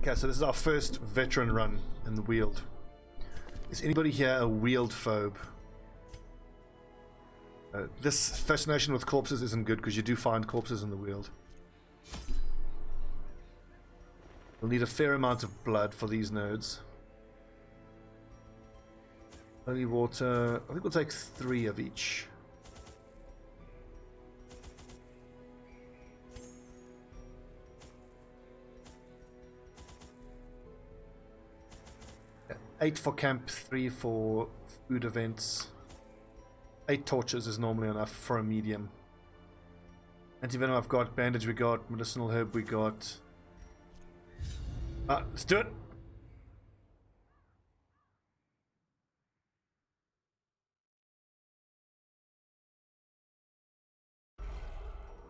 Okay, so this is our first veteran run in the Weald. Is anybody here a Weald phobe? This fascination with corpses isn't good because you do find corpses in the Weald. We'll need a fair amount of blood for these nodes. Holy water. I think we'll take 3 of each. Yeah, 8 for camp, 3 for food events. 8 torches is normally enough for a medium. Antivenom I've got, bandage we got, medicinal herb we got. Let's do it!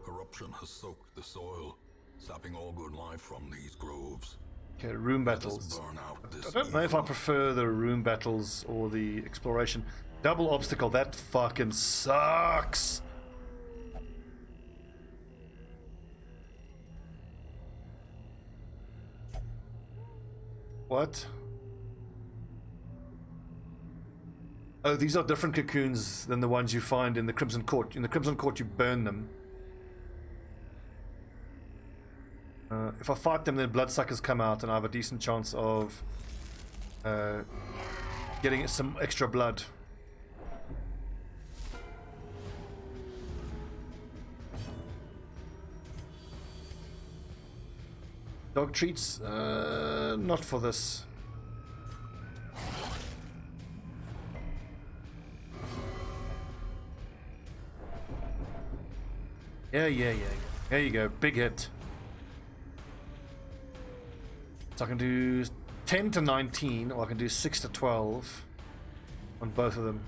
Corruption has soaked the soil, sapping all good life from these groves. Okay, room battles. I don't know if I prefer the room battles or the exploration. Double obstacle, that fucking sucks! What? Oh, these are different cocoons than the ones you find in the Crimson Court. In the Crimson Court, you burn them. If I fight them, then bloodsuckers come out, and I have a decent chance of getting some extra blood. Dog treats? Not for this. Yeah. There you go. Big hit. So I can do 10 to 19, or I can do 6 to 12 on both of them.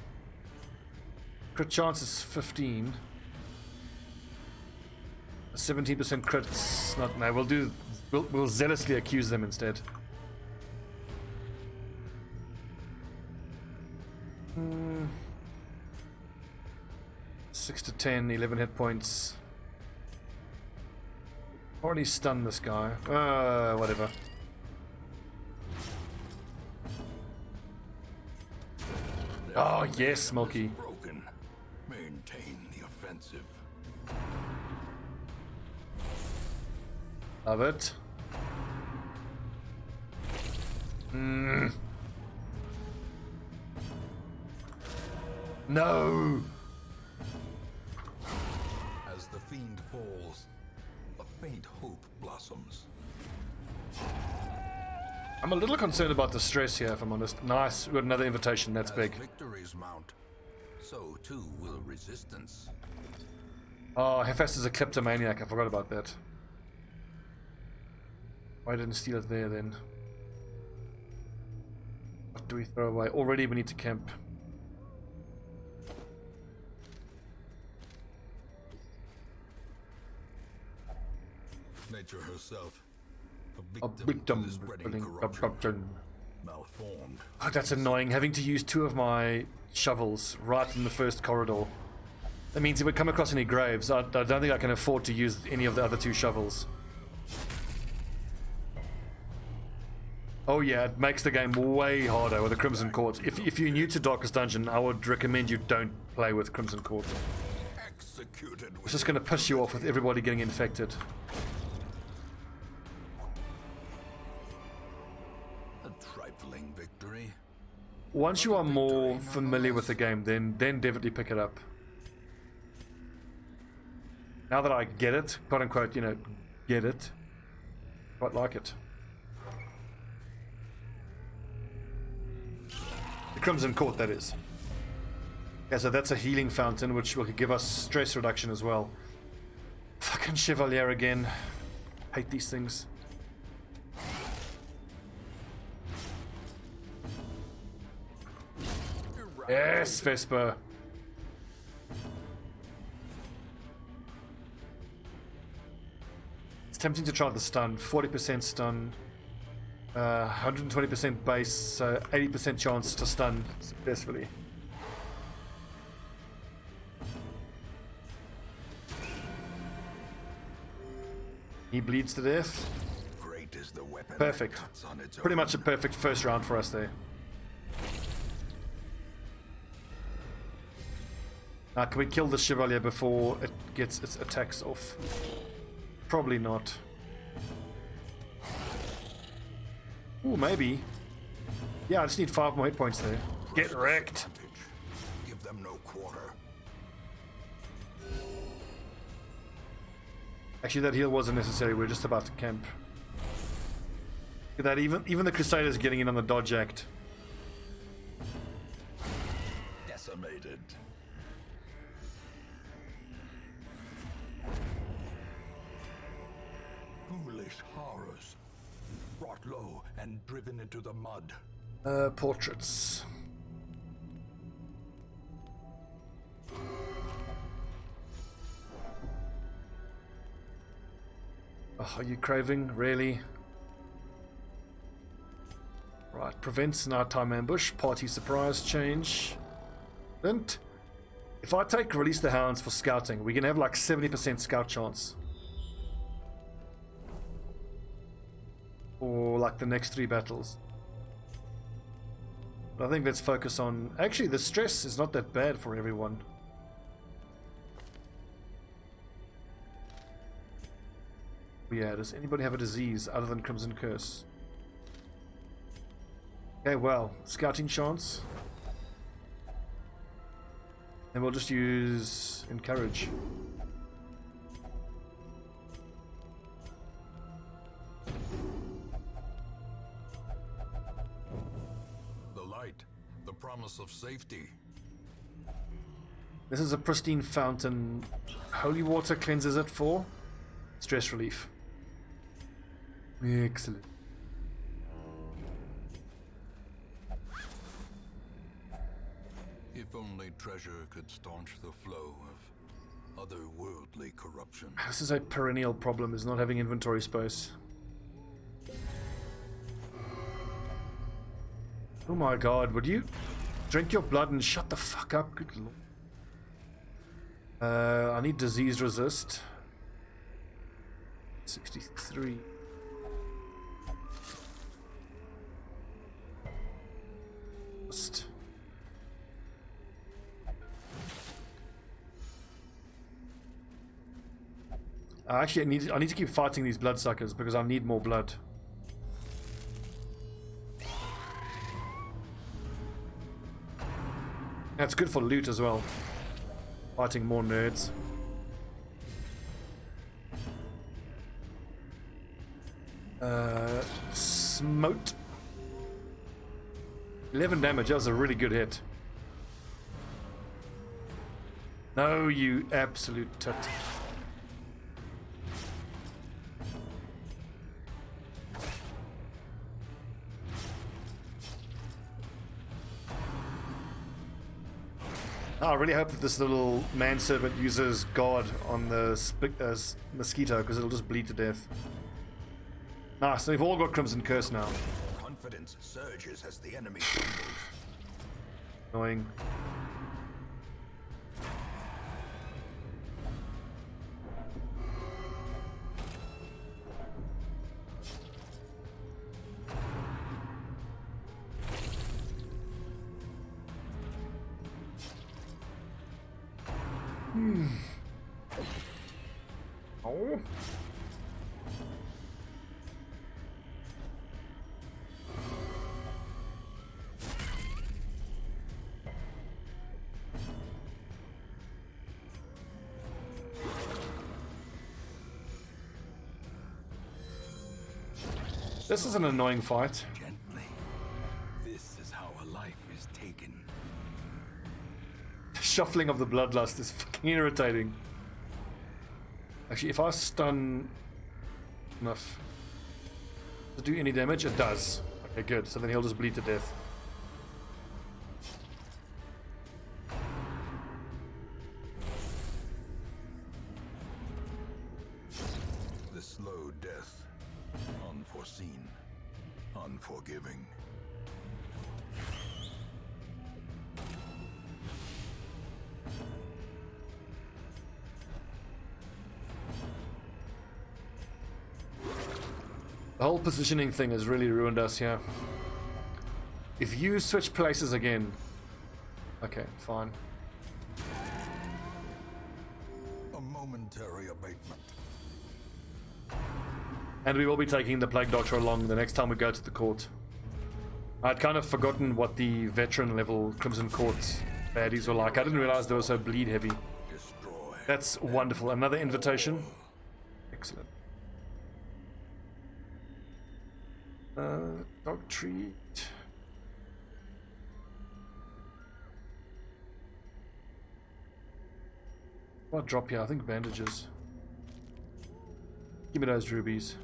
Crit chance is 15. 17% crits. Not no. We'll zealously accuse them instead. 6 to 10, 11 hit points. Already stunned this guy. Whatever. Oh yes, Smokey. Broken. Maintain the offensive. Love it. No. As the fiend falls, a faint hope blossoms. I'm a little concerned about the stress here, if I'm honest. Nice, we got another invitation. That's big. Victories mount, so too will resistance. Oh, Hephaestus is a kleptomaniac. I forgot about that. Why didn't steal it there then? What do we throw away? Already we need to camp. Nature herself, A victim to the spreading corruption. Malformed. Oh, that's annoying. Having to use 2 of my shovels right in the first corridor. That means if we come across any graves, I don't think I can afford to use any of the other 2 shovels. Oh yeah, it makes the game way harder with the Crimson Court. If you're new to Darkest Dungeon, I would recommend you don't play with Crimson Court. Executed. It's just going to piss you off with everybody getting infected. A trifling victory. Once you are more familiar with the game, then definitely pick it up. Now that I get it, quote unquote, you know, get it, quite like it. The Crimson Court, that is. Yeah, so that's a healing fountain, which will give us stress reduction as well. Fucking Chevalier again. Hate these things. Yes, Vesper. It's tempting to try the stun. 40% stun. 120% base, so 80% chance to stun successfully. He bleeds to death. Great is the weapon Perfect. that cuts on its Pretty own. much a perfect first round for us there. Now, can we kill the Chevalier before it gets its attacks off? Probably not. Ooh, maybe. Yeah, I just need 5 more hit points there. Get wrecked. Advantage. Give them no quarter. Actually, that heal wasn't necessary. We're just about to camp. Look at that. Even the Crusaders getting in on the dodge act. Decimated. Foolish horrors. Brought low and driven into the mud. Portraits. Oh, are you craving? Really? Right, prevents nighttime ambush, party surprise change. And if I take release the hounds for scouting, we can have like 70% scout chance. Or like the next 3 battles. But I think let's focus on... Actually, the stress is not that bad for everyone. Yeah, does anybody have a disease other than Crimson Curse? Okay, well, scouting chance. And we'll just use encourage. The light. The promise of safety. This is a pristine fountain. Holy water cleanses it for stress relief. Excellent. If only treasure could staunch the flow of otherworldly corruption. This is a perennial problem, is not having inventory space. Oh my god, would you drink your blood and shut the fuck up? Good lord. I need disease resist. 63. Just. Actually, I need to keep fighting these bloodsuckers because I need more blood. That's good for loot as well. Fighting more nerds. Smote. 11 damage, that was a really good hit. No, you absolute tit. I really hope that this little manservant uses guard on the mosquito because it'll just bleed to death. Nice, so we've all got Crimson Curse now. Confidence surges as the enemy stumbles. Annoying. Oh. This is an annoying fight. Gently. This is how a life is taken. The shuffling of the bloodlust is fucking irritating. Actually, if I stun enough to do any damage, it does. Okay, good. So then he'll just bleed to death. The slow death. Unforeseen. Unforgiving. The whole positioning thing has really ruined us here. If you switch places again... Okay, fine. A momentary abatement. And we will be taking the Plague Doctor along the next time we go to the court. I'd kind of forgotten what the veteran level Crimson Court baddies were like. I didn't realize they were so bleed heavy. Destroy. That's wonderful. Another invitation. Excellent. Dog treat. What drop here? I think bandages. Give me those rubies.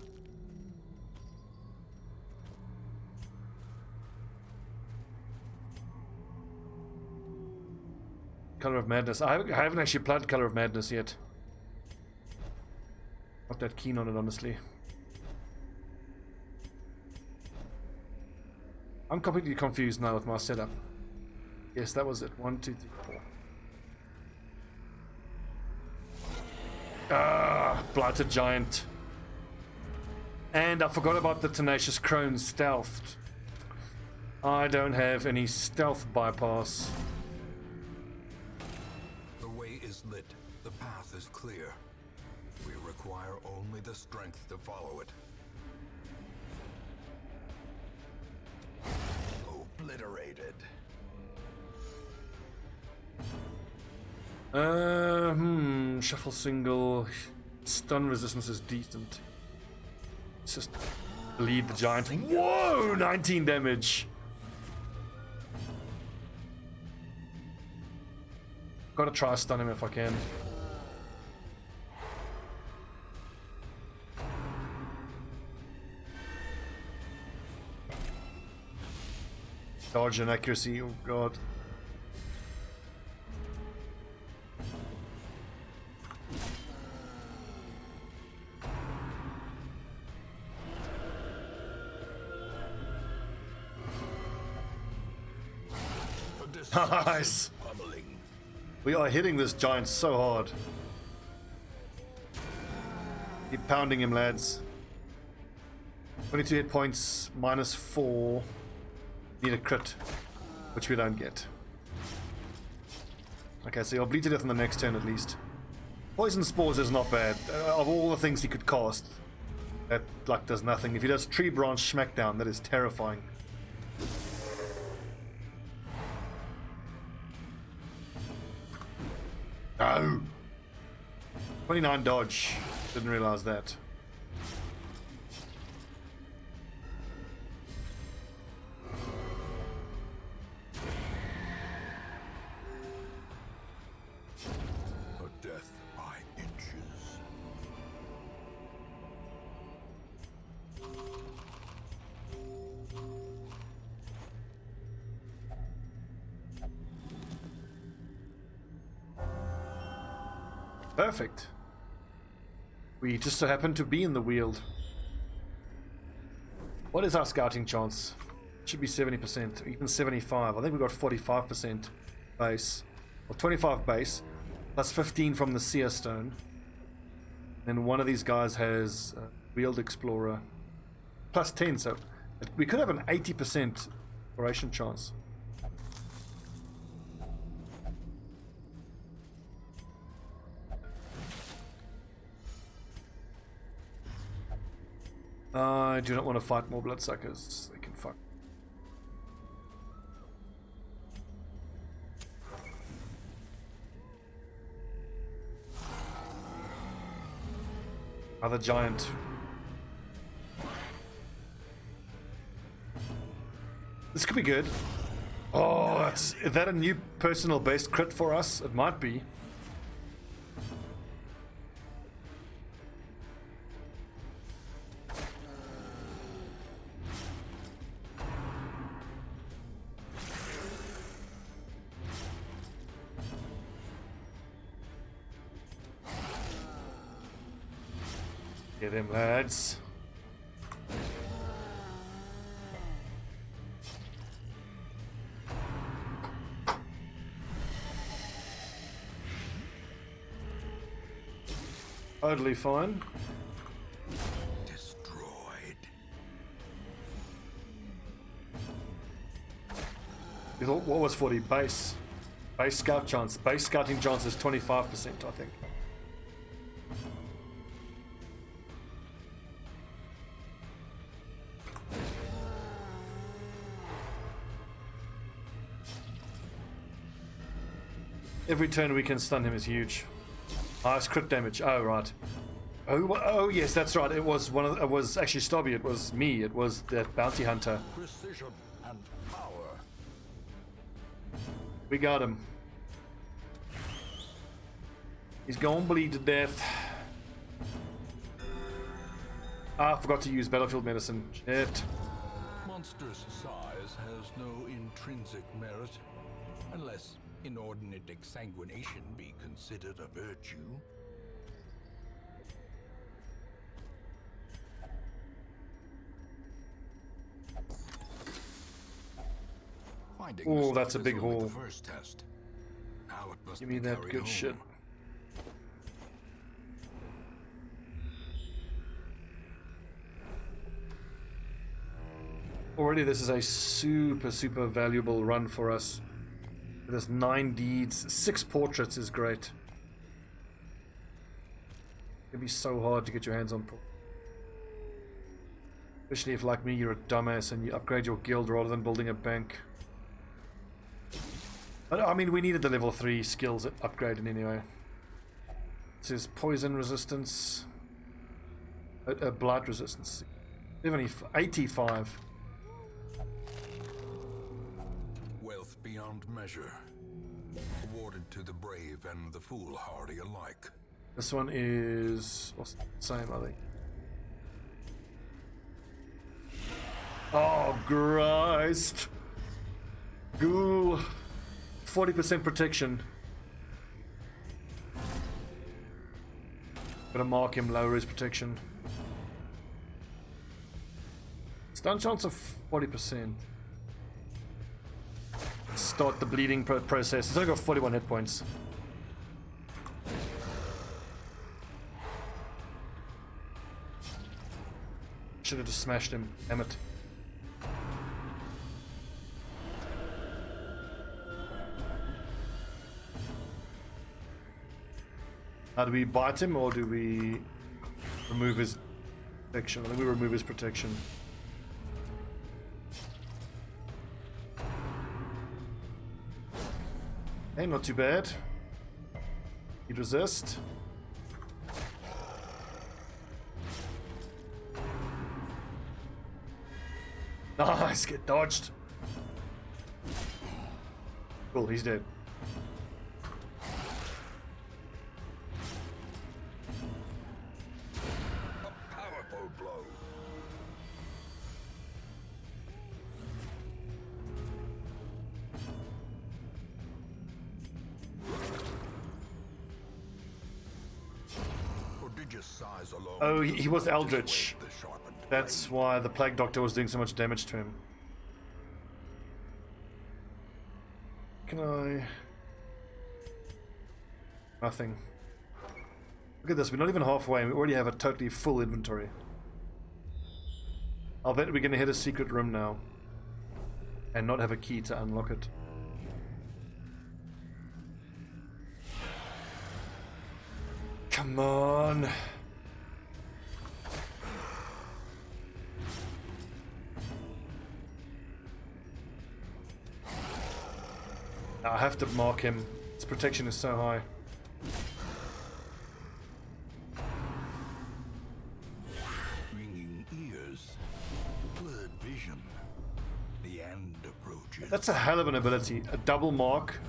Color of Madness. I haven't actually played Color of Madness yet. Not that keen on it, honestly. I'm completely confused now with my setup. Yes, that was it. 1, 2, 3, 4. Ah, Blighted Giant. And I forgot about the Tenacious Crone stealthed. I don't have any stealth bypass. The way is lit. The path is clear. We require only the strength to follow it. Obliterated. Shuffle single. Stun resistance is decent. Let's just bleed the giant. Whoa! 19 damage. Gotta try stun him if I can. Dodge and accuracy, oh god. Nice! We are hitting this giant so hard. Keep pounding him, lads. 22 hit points, -4. Need a crit, which we don't get. Okay, so you'll bleed to death on the next turn at least. Poison Spores is not bad. Of all the things he could cast, that like does nothing. If he does Tree Branch Smackdown, that is terrifying. No! 29 dodge. Didn't realize that. A death by inches. Perfect. We just so happen to be in the Weald. What is our scouting chance? Should be 70%, or even 75. I think we got 45% base. Or 25 base, plus 15 from the Seer Stone. And one of these guys has Weald Explorer. Plus 10, so we could have an 80% exploration chance. I do not want to fight more bloodsuckers. They can fuck. Other giant. This could be good. Oh, is that a new personal based crit for us? It might be. Get him, lads. Totally fine. Destroyed. What was 40? Base scout chance. Base scouting chance is 25%, I think. Every turn we can stun him is huge. Highest crit damage. Oh right. Oh yes, that's right. It was it was actually Stobbie. It was me. It was that bounty hunter. Precision and power. We got him. He's gonna bleed to death. Ah, I forgot to use battlefield medicine. Shit. Monstrous size has no intrinsic merit, unless inordinate exsanguination be considered a virtue. Oh, that's a big haul. First test. Now it must Give me be that carried good home. shit. Already this is a super valuable run for us. There's 9 deeds, 6 portraits is great. It'd be so hard to get your hands on portraits. Especially if, like me, you're a dumbass and you upgrade your guild rather than building a bank. But I mean, we needed the level 3 skills upgraded anyway. It says poison resistance, blight resistance, 85. Wealth beyond measure, awarded to the brave and the foolhardy alike. This one is what's the same, I think. Oh Christ! Ghoul, 40% protection. Gotta mark him, lower his protection. Stun chance of 40%. Start the bleeding process. It's only got 41 hit points. Should have just smashed him. Damn it. Now, do we bite him or do we remove his protection? I think we remove his protection. Okay, not too bad. He'd resist. Nice, get dodged. Cool, he's dead. A powerful blow. Prodigious size alone. Oh, he was Eldritch. The sharpened That's why the Plague Doctor was doing so much damage to him. Can I... Nothing. Look at this, we're not even halfway and we already have a totally full inventory. I'll bet we're gonna hit a secret room now. And not have a key to unlock it. Come on! I have to mark him. His protection is so high. ringing ears, blurred vision. The end approaches. That's a hell of an ability. A double mark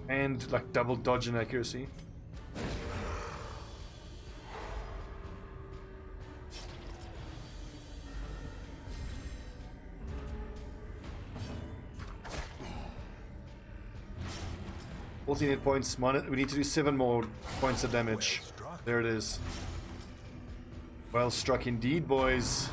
and like double dodge and accuracy. Hit points. We need to do 7 more points of damage. There it is. Well struck indeed, boys.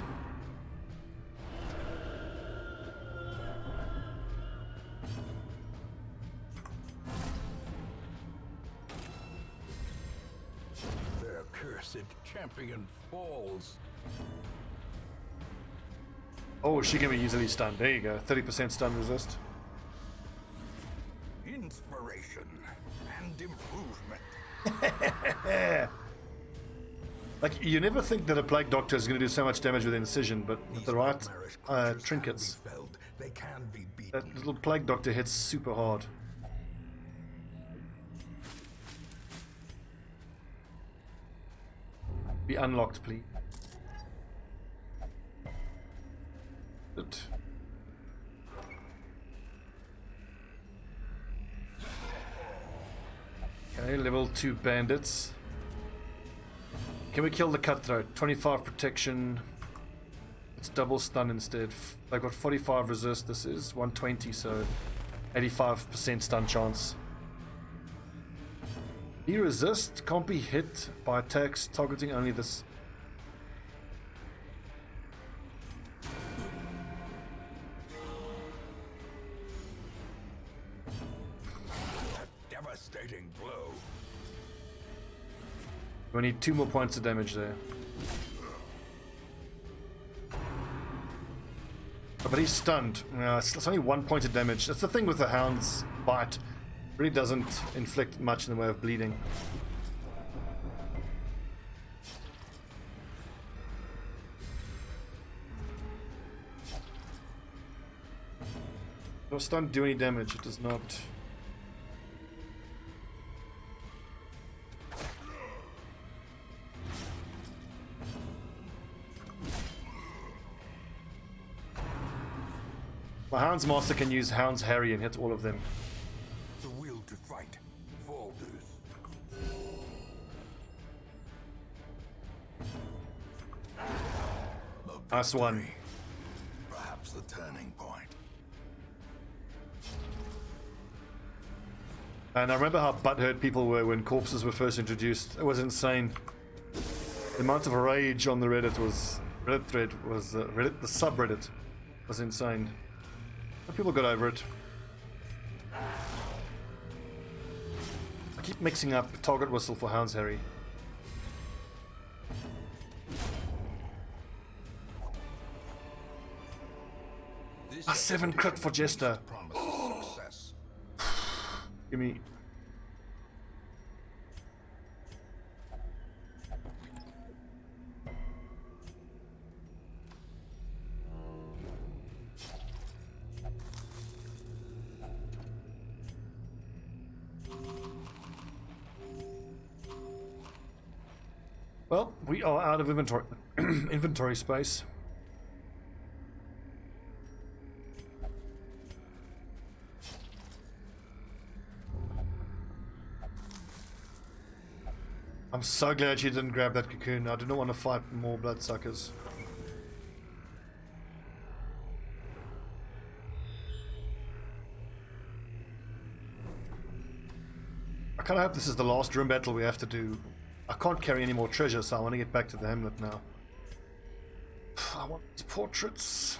Their cursed champion falls. Oh, she can be easily stunned. There you go. 30% stun resist. Like, you never think that a plague doctor is going to do so much damage with incision, but with the right trinkets, that little plague doctor hits super hard. Be unlocked, please. Good. Okay, level 2 bandits. Can we kill the cutthroat? 25 protection. It's double stun instead. They've got 45 resist. This is 120, so 85% stun chance. He resist, can't be hit by attacks targeting only this. Devastating blow. We need 2 more points of damage there. Oh, but he's stunned. It's only 1 point of damage. That's the thing with the hound's bite. It really doesn't inflict much in the way of bleeding. No stun do any damage. It does not. My Hound's Master can use Hound's Harry and hit all of them. The will to fight falters. Nice one. Perhaps the turning point. And I remember how butthurt people were when corpses were first introduced. It was insane. The amount of rage on the Reddit thread was the subreddit was insane. But people got over it. I keep mixing up target whistle for Hound's Harry. A 7 crit for Jester. Give me. Well, we are out of inventory space. I'm so glad she didn't grab that cocoon. I do not want to fight more bloodsuckers. I kind of hope this is the last room battle we have to do. I can't carry any more treasure, so I want to get back to the Hamlet now. I want these portraits.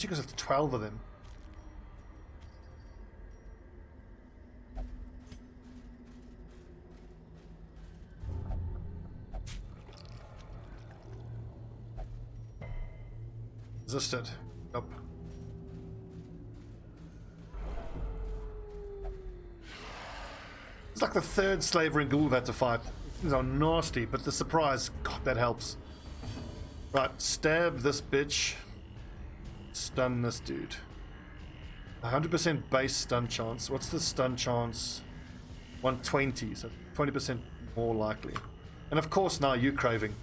Because it's 12 of them. Resisted. Yep. It's like the third slaver in Ghoul we've had to fight. Things are nasty, but the surprise, God, that helps. Right, stab this bitch. Stun this dude. 100% base stun chance. What's the stun chance? 120, so 20% more likely. And of course now you craving.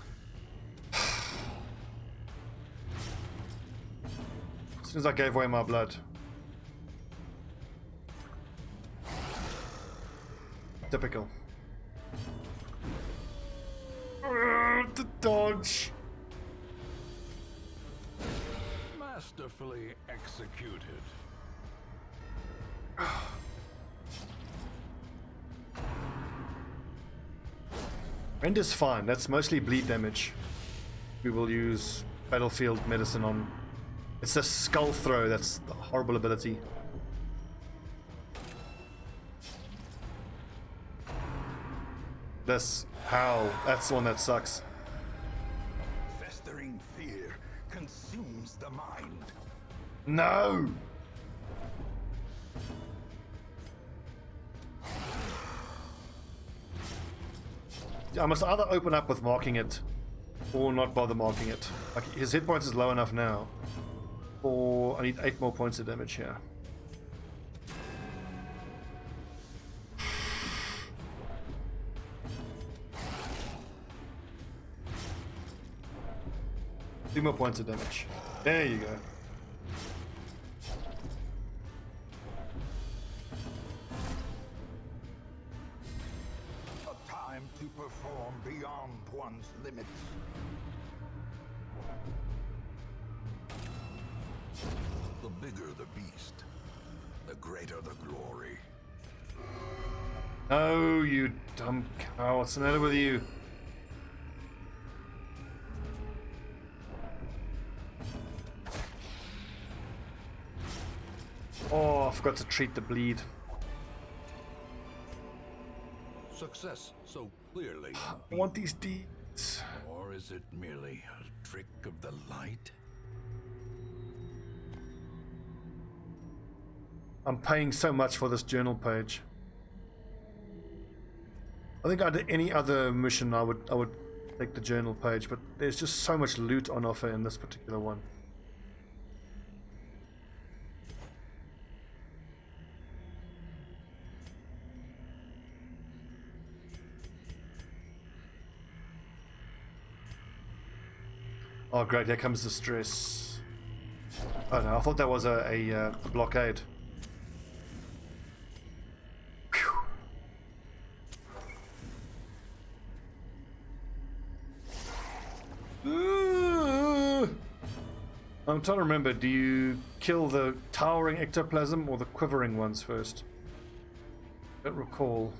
As soon as I gave away my blood. Typical. The dodge. Masterfully executed. Rend is fine. That's mostly bleed damage. We will use battlefield medicine on. It's a skull throw. That's a horrible ability. This, how? That's the one that sucks. Festering fear consumes the mind. No! I must either open up with marking it or not bother marking it. Like, his hit points is low enough now. Or I need 8 more points of damage here. Two more points of damage. There you go. A time to perform beyond one's limits. The bigger the beast, the greater the glory. Oh, you dumb cow. What's the matter with you? Oh, I forgot to treat the bleed. Success so clearly. I want these deeds. Or is it merely a trick of the light? I'm paying so much for this journal page. I think under any other mission I would take the journal page, but there's just so much loot on offer in this particular one. Oh great, here comes the stress. Oh no, I thought that was a blockade. I'm trying to remember, do you kill the towering ectoplasm or the quivering ones first? I don't recall.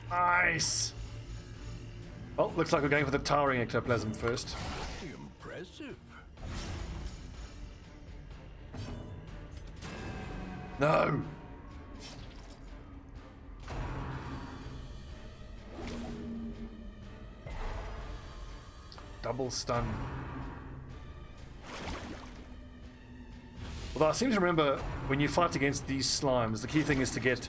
Nice! Well, looks like we're going for the towering ectoplasm first. Impressive. No! Double stun. Although I seem to remember when you fight against these slimes, the key thing is to get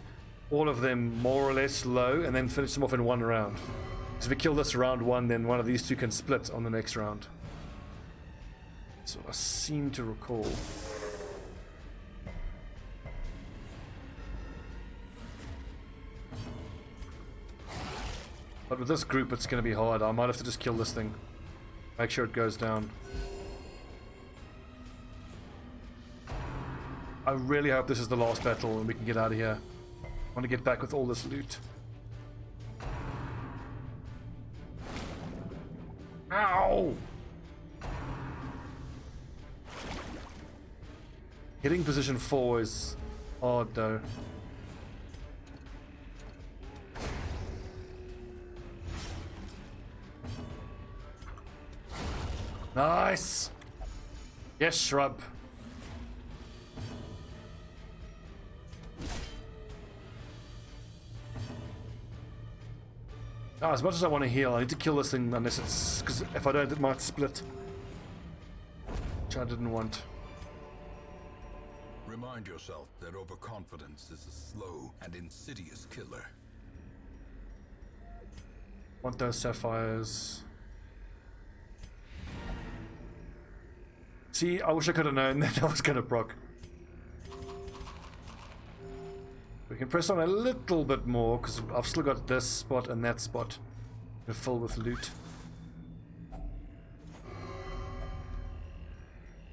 all of them more or less low and then finish them off in one round. Because if we kill this round one, then one of these two can split on the next round. That's what I seem to recall. But with this group, it's going to be hard. I might have to just kill this thing. Make sure it goes down. I really hope this is the last battle and we can get out of here. I want to get back with all this loot. Ow! Hitting position 4 is hard though. Nice! Yes, shrub. Oh, as much as I want to heal, I need to kill this thing unless it's... because if I don't, it might split. Which I didn't want. Remind yourself that overconfidence is a slow and insidious killer. Want those sapphires. See, I wish I could have known that I was going to proc. We can press on a little bit more because I've still got this spot and that spot to fill with loot.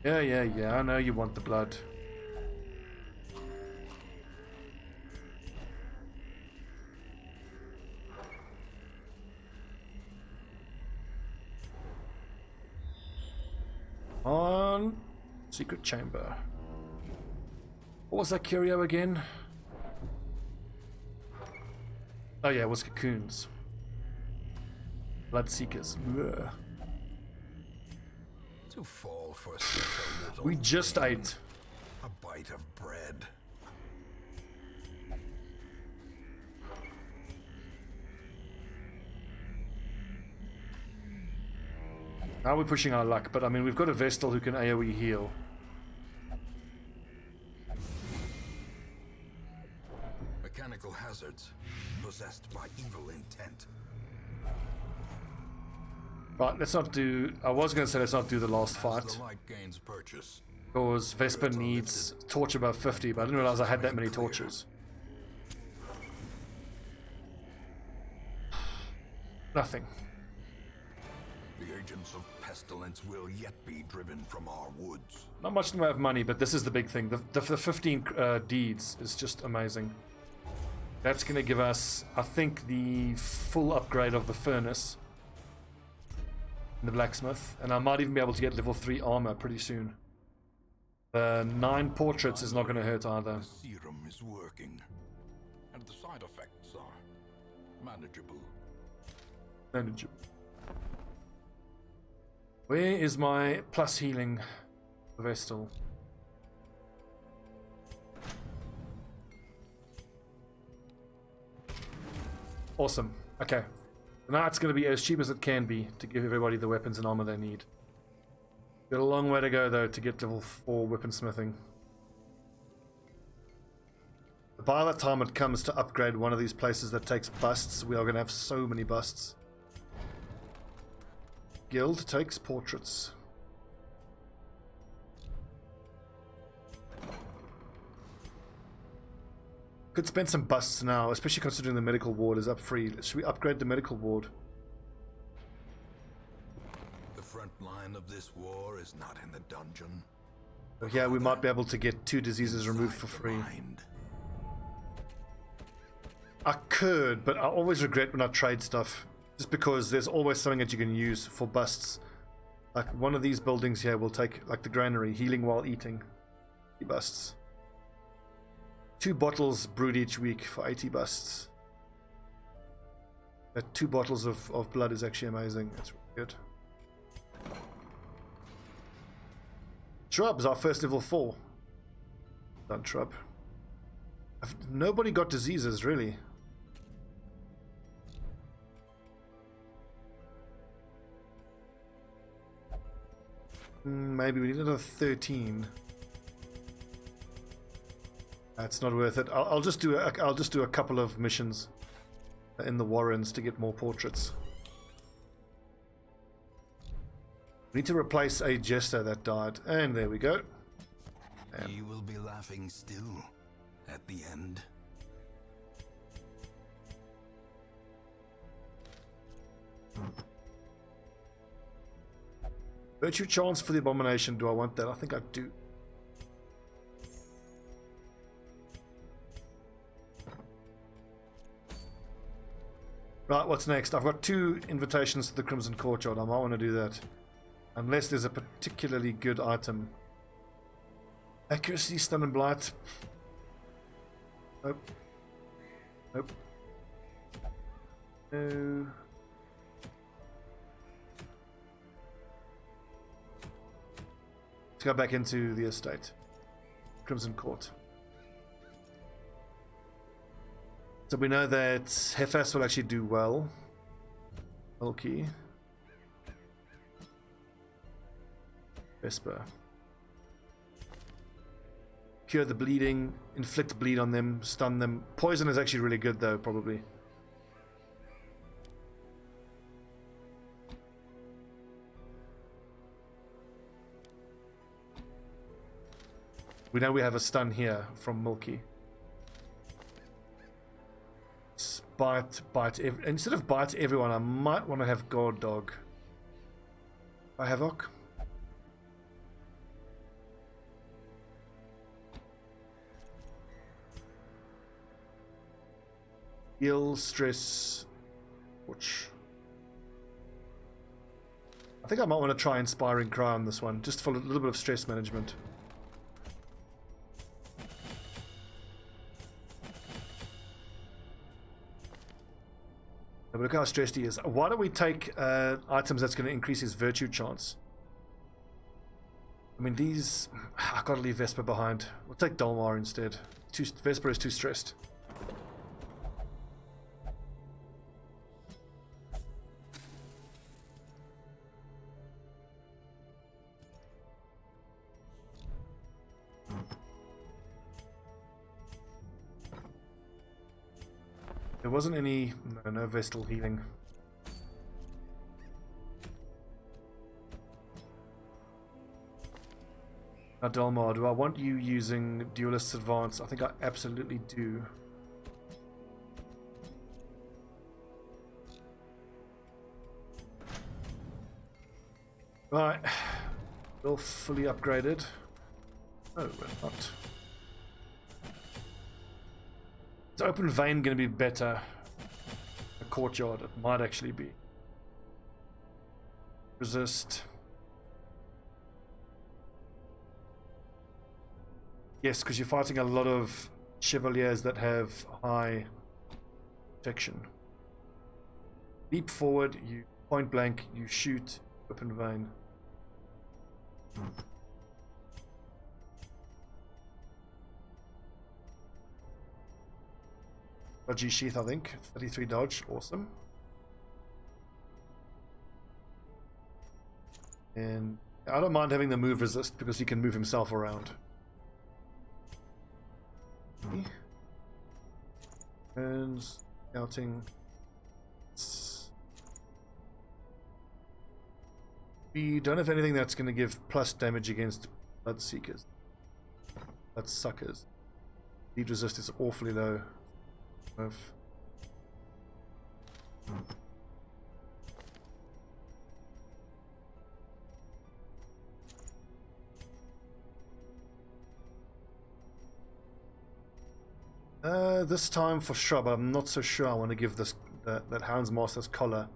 Yeah, I know you want the blood. On secret chamber. What was that curio again? Oh yeah, it was cocoons. Blood seekers. Ugh. To fall for such a little We just thing. ate. A bite of bread. Now we're pushing our luck, but I mean we've got a Vestal who can AoE heal. mechanical hazards possessed by evil intent. Right, let's not do... I was going to say let's not do the last As fight. the light gains purchase, Because Vesper needs torch above 50, but I didn't realize I had that many torches. Nothing. the agents of pestilence will yet be driven from our woods. Not much in the way of money, but this is the big thing. The 15 deeds is just amazing. That's going to give us, I think, the full upgrade of the furnace in the blacksmith, and I might even be able to get level 3 armor pretty soon. 9 portraits is not going to hurt either. The serum is working, and the side effects are manageable. Manageable. Where is my plus healing Vestal? Awesome. Okay. Now it's going to be as cheap as it can be to give everybody the weapons and armor they need. Got a long way to go though to get level 4 weaponsmithing. By the time it comes to upgrade one of these places that takes busts, we are going to have so many busts. Guild takes portraits. Could spend some busts now, especially considering the medical ward is up free. Should we upgrade the medical ward? The front line of this war is not in the dungeon. Yeah, we might be able to get 2 diseases removed for free. Mind. I could, but I always regret when I trade stuff. Just because there's always something that you can use for busts. Like one of these buildings here will take, like the granary, healing while eating. 80 busts. 2 bottles brewed each week for 80 busts. That 2 bottles of blood is actually amazing. That's really good. Shrub is our first level 4. Done shrub. Nobody got diseases, really. Maybe we need another 13. That's not worth it. I'll just do a couple of missions in the Warrens to get more portraits. We need to replace a jester that died, and there we go. And You will be laughing still at the end. virtue chance for the abomination. Do I want that? I think I do. Right, what's next? I've got 2 invitations to the Crimson Courtyard. I might want to do that. Unless there's a particularly good item. Accuracy, stun and blight. Nope. Nope. No. Let's go back into the estate. Crimson Court. So we know that Hefas will actually do well. Milky. Vesper. Cure the bleeding, inflict bleed on them, stun them. Poison is actually really good though, probably. We know we have a stun here from Milky. Bite. Instead of bite everyone, I might want to have guard dog. By Havoc. Ill, stress, which I think I might want to try Inspiring Cry on this one, just for a little bit of stress management. But look how stressed he is. Why don't we take items that's going to increase his virtue chance? I mean, these... I've got to leave Vesper behind. We'll take Dalmar instead. Vesper is too stressed. There wasn't any... No Vestal healing. Now, Delmar, do I want you using Duelist's Advance? I think I absolutely do. Right. All fully upgraded. Oh, we're not. Is open vein going to be better? A courtyard, it might actually be. Resist. Yes, because you're fighting a lot of chevaliers that have high protection. Leap forward, you point blank, you shoot, open vein. Dodgy sheath, I think. 33 dodge, awesome. And I don't mind having the move resist because he can move himself around. And scouting. We don't have anything that's going to give plus damage against Bloodseekers. Bloodsuckers. Lead resist is awfully low. This time for shrub, I'm not so sure I want to give this that Hound's Master's collar.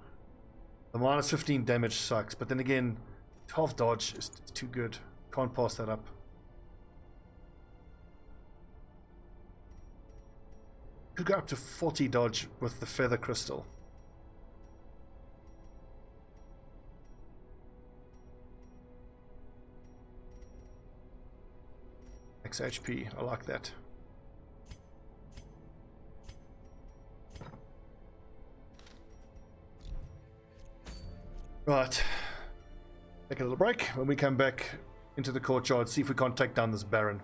The minus 15 damage sucks, but then again, 12 dodge is too good. Can't pass that up. Could go up to 40 dodge with the feather crystal. Max HP, I like that. Right. Take a little break. When we come back into the courtyard, see if we can't take down this Baron.